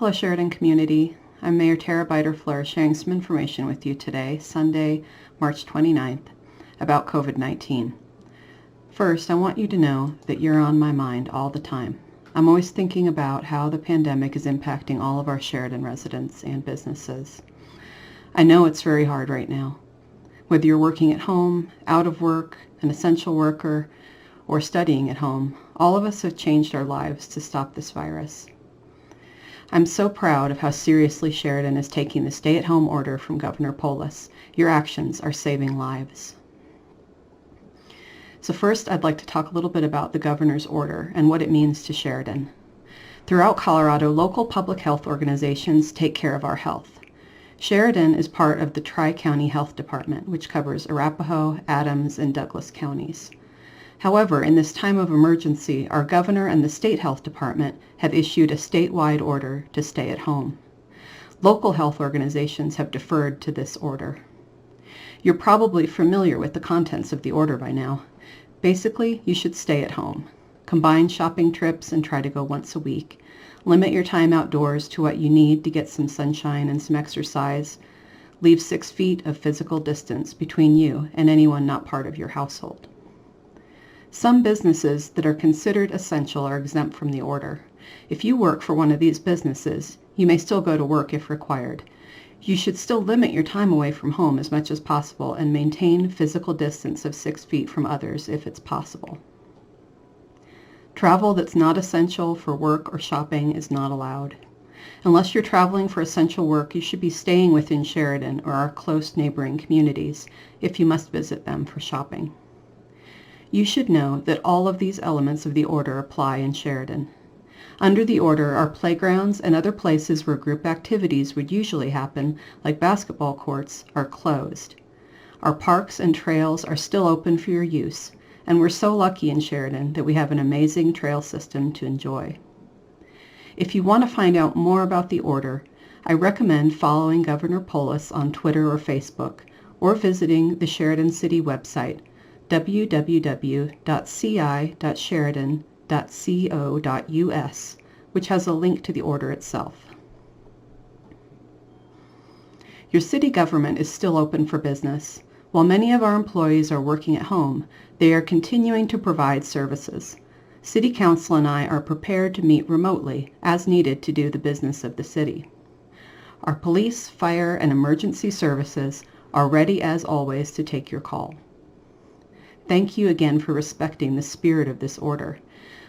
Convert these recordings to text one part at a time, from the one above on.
Hello, Sheridan community. I'm Mayor Tara Beiter-Fluhr sharing some information with you today, Sunday, March 29th, about COVID-19. First, I want you to know that you're on my mind all the time. I'm always thinking about how the pandemic is impacting all of our Sheridan residents and businesses. I know it's very hard right now. Whether you're working at home, out of work, an essential worker, or studying at home, all of us have changed our lives to stop this virus. I'm so proud of how seriously Sheridan is taking the stay-at-home order from Governor Polis. Your actions are saving lives. So first, I'd like to talk a little bit about the governor's order and what it means to Sheridan. Throughout Colorado, local public health organizations take care of our health. Sheridan is part of the Tri-County Health Department, which covers Arapahoe, Adams, and Douglas counties. However, in this time of emergency, our governor and the state health department have issued a statewide order to stay at home. Local health organizations have deferred to this order. You're probably familiar with the contents of the order by now. Basically, you should stay at home. Combine shopping trips and try to go once a week. Limit your time outdoors to what you need to get some sunshine and some exercise. Leave 6 feet of physical distance between you and anyone not part of your household. Some businesses that are considered essential are exempt from the order. If you work for one of these businesses, you may still go to work if required. You should still limit your time away from home as much as possible and maintain physical distance of 6 feet from others if it's possible. Travel that's not essential for work or shopping is not allowed. Unless you're traveling for essential work, you should be staying within Sheridan or our close neighboring communities if you must visit them for shopping. You should know that all of these elements of the order apply in Sheridan. Under the order, our playgrounds and other places where group activities would usually happen, like basketball courts, are closed. Our parks and trails are still open for your use, and we're so lucky in Sheridan that we have an amazing trail system to enjoy. If you want to find out more about the order, I recommend following Governor Polis on Twitter or Facebook, or visiting the Sheridan City website, www.ci.sheridan.co.us, which has a link to the order itself. Your city government is still open for business. While many of our employees are working at home, they are continuing to provide services. City Council and I are prepared to meet remotely as needed to do the business of the city. Our police, fire, and emergency services are ready as always to take your call. Thank you again for respecting the spirit of this order.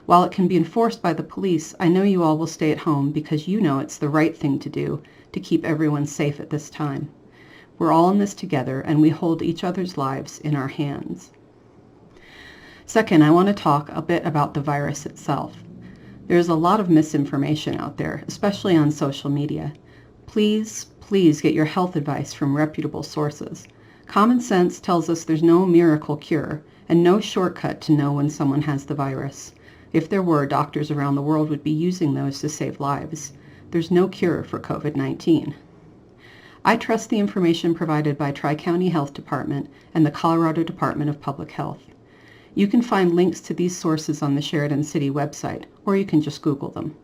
While it can be enforced by the police, I know you all will stay at home because you know it's the right thing to do to keep everyone safe at this time. We're all in this together, and we hold each other's lives in our hands. Second, I want to talk a bit about the virus itself. There's a lot of misinformation out there, especially on social media. Please get your health advice from reputable sources. Common sense tells us there's no miracle cure and no shortcut to know when someone has the virus. If there were, doctors around the world would be using those to save lives. There's no cure for COVID-19. I trust the information provided by Tri-County Health Department and the Colorado Department of Public Health. You can find links to these sources on the Sheridan City website, or you can just Google them.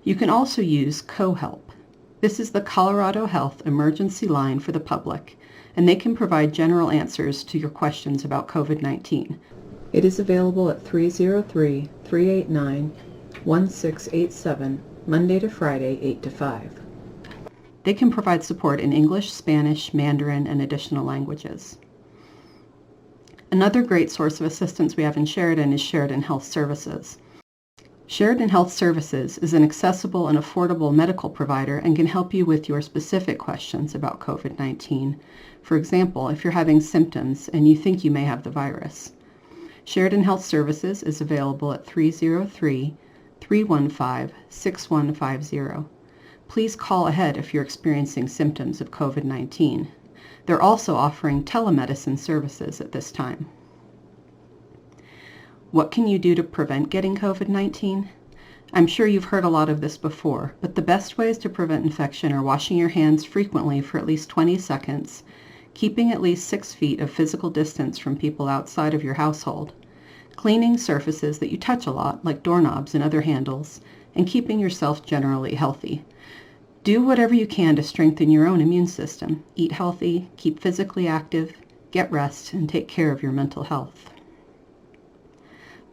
You can also use CoHelp. This is the Colorado Health emergency line for the public, and they can provide general answers to your questions about COVID-19. It is available at 303-389-1687, Monday to Friday, 8 to 5. They can provide support in English, Spanish, Mandarin, and additional languages. Another great source of assistance we have in Sheridan is Sheridan Health Services. Sheridan Health Services is an accessible and affordable medical provider and can help you with your specific questions about COVID-19. For example, if you're having symptoms and you think you may have the virus. Sheridan Health Services is available at 303-315-6150. Please call ahead if you're experiencing symptoms of COVID-19. They're also offering telemedicine services at this time. What can you do to prevent getting COVID-19? I'm sure you've heard a lot of this before, but the best ways to prevent infection are washing your hands frequently for at least 20 seconds, keeping at least 6 feet of physical distance from people outside of your household, cleaning surfaces that you touch a lot, like doorknobs and other handles, and keeping yourself generally healthy. Do whatever you can to strengthen your own immune system. Eat healthy, keep physically active, get rest, and take care of your mental health.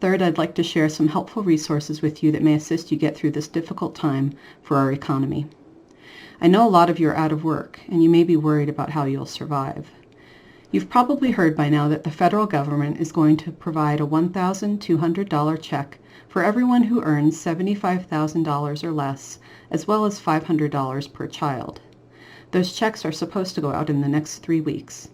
Third, I'd like to share some helpful resources with you that may assist you get through this difficult time for our economy. I know a lot of you are out of work, and you may be worried about how you'll survive. You've probably heard by now that the federal government is going to provide a $1,200 check for everyone who earns $75,000 or less, as well as $500 per child. Those checks are supposed to go out in the next 3 weeks.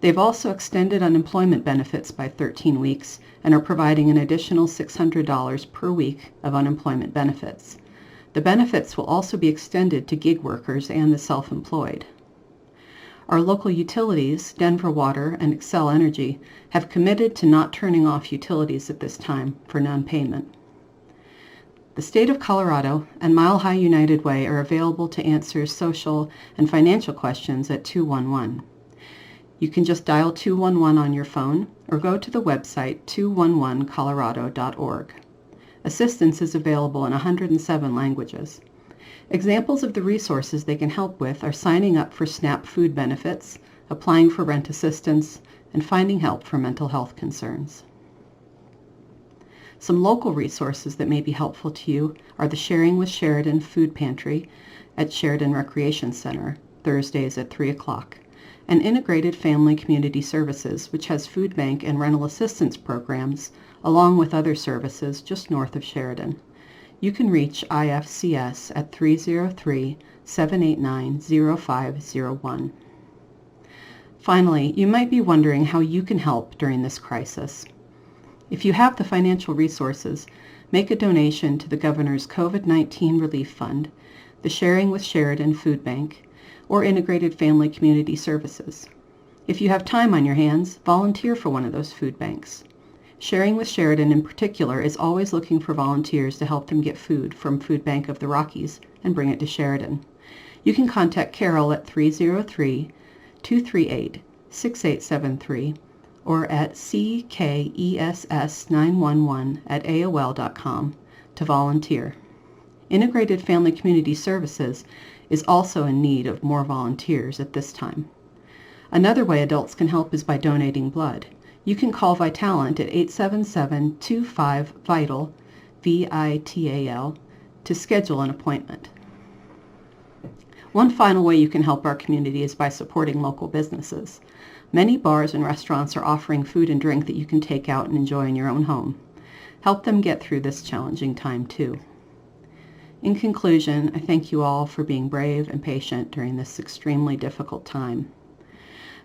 They've also extended unemployment benefits by 13 weeks and are providing an additional $600 per week of unemployment benefits. The benefits will also be extended to gig workers and the self-employed. Our local utilities, Denver Water and Xcel Energy, have committed to not turning off utilities at this time for non-payment. The state of Colorado and Mile High United Way are available to answer social and financial questions at 211. You can just dial 211 on your phone or go to the website 211colorado.org. Assistance is available in 107 languages. Examples of the resources they can help with are signing up for SNAP food benefits, applying for rent assistance, and finding help for mental health concerns. Some local resources that may be helpful to you are the Sharing with Sheridan Food Pantry at Sheridan Recreation Center, Thursdays at 3 o'clock, and Integrated Family Community Services, which has food bank and rental assistance programs, along with other services just north of Sheridan. You can reach IFCS at 303-789-0501. Finally, you might be wondering how you can help during this crisis. If you have the financial resources, make a donation to the Governor's COVID-19 Relief Fund, the Sharing with Sheridan Food Bank, or Integrated Family Community Services. If you have time on your hands, volunteer for one of those food banks. Sharing with Sheridan in particular is always looking for volunteers to help them get food from Food Bank of the Rockies and bring it to Sheridan. You can contact Carol at 303-238-6873 or at ckess911@aol.com to volunteer. Integrated Family Community Services is also in need of more volunteers at this time. Another way adults can help is by donating blood. You can call Vitalant at 877-25-VITAL, VITAL, to schedule an appointment. One final way you can help our community is by supporting local businesses. Many bars and restaurants are offering food and drink that you can take out and enjoy in your own home. Help them get through this challenging time too. In conclusion, I thank you all for being brave and patient during this extremely difficult time.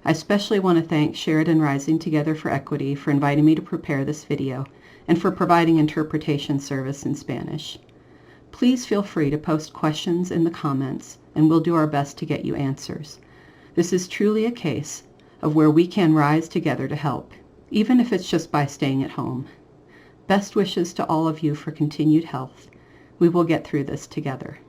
I especially want to thank Sheridan Rising Together for Equity for inviting me to prepare this video and for providing interpretation service in Spanish. Please feel free to post questions in the comments and we'll do our best to get you answers. This is truly a case of where we can rise together to help, even if it's just by staying at home. Best wishes to all of you for continued health. We will get through this together.